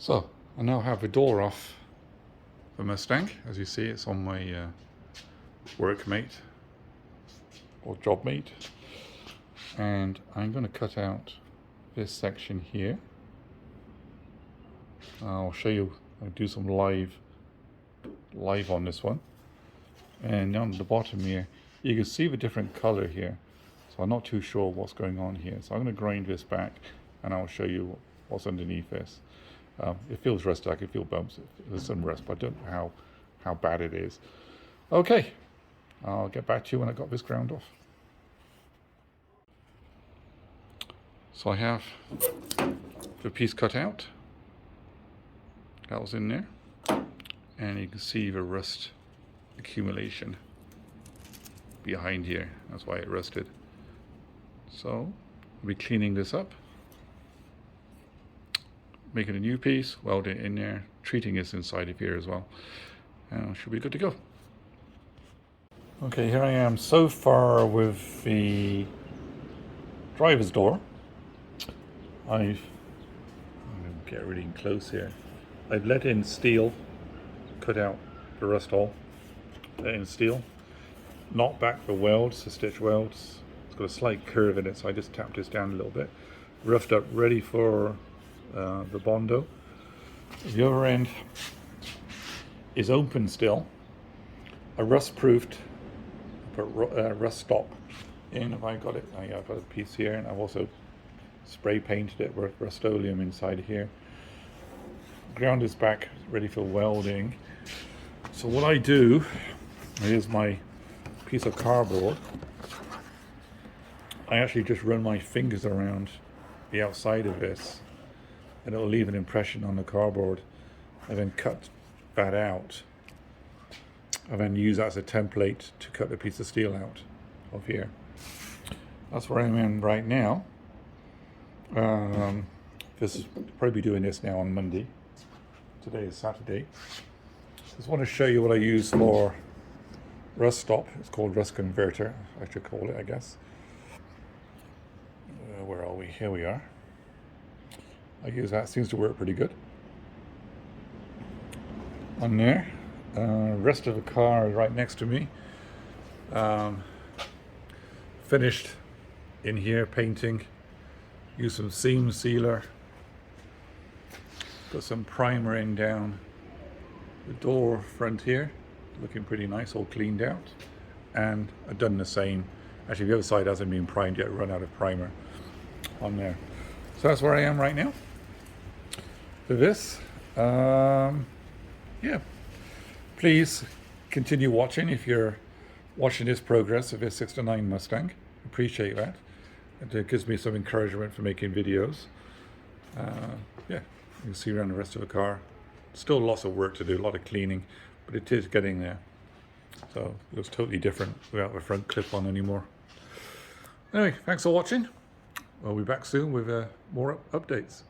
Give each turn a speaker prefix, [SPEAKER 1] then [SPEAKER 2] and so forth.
[SPEAKER 1] So I now have the door off the Mustang. As you see, it's on my workmate or job mate, and I'm going to cut out this section here. I'll show you. I'll do some live on this one, and down at the bottom here you can see the different color here, so I'm not too sure what's going on here. So I'm going to grind this back and I'll show you what's underneath this. It feels rusty. I can feel bumps. There's some rust, but I don't know how bad it is. Okay, I'll get back to you when I got this ground off. So I have the piece cut out. That was in there, and you can see the rust accumulation behind here. That's why it rusted. So I'll be cleaning this up, making a new piece, welding it in there, treating this inside of here as well, and should be good to go. Okay, here I am so far with the driver's door. I'm going to get really close here. I've let in steel, cut out the rust hole, let in steel, knocked back the welds, the stitch welds. It's got a slight curve in it, so I just tapped this down a little bit. Roughed up, ready for the Bondo. The other end is open still. I rust-proofed, put rust stop in. If I got it, I've got a piece here, and I've also spray painted it with Rust-Oleum inside here. Ground is back, ready for welding. So what I do, here's my piece of cardboard. I actually just run my fingers around the outside of this, and it'll leave an impression on the cardboard. I then cut that out, and then use that as a template to cut the piece of steel out of here. That's where I'm in right now. This is probably doing this now on Monday. Today is Saturday. Just want to show you what I use for rust stop. It's called rust converter, I should call it, I guess. Where are we? Here we are. I use that. Seems to work pretty good. On there. Rest of the car is right next to me. Finished in here painting. Use some seam sealer. Got some primer in down the door front here, looking pretty nice, all cleaned out. And I've done the same. Actually, the other side hasn't been primed yet, run out of primer on there. So that's where I am right now for this. Yeah, please continue watching if you're watching this progress of this 609 Mustang. Appreciate that. It gives me some encouragement for making videos. Yeah, you can see around the rest of the car. Still lots of work to do, a lot of cleaning, but it is getting there. So it looks totally different without the front clip on anymore. Anyway, thanks for watching. We'll be back soon with more updates.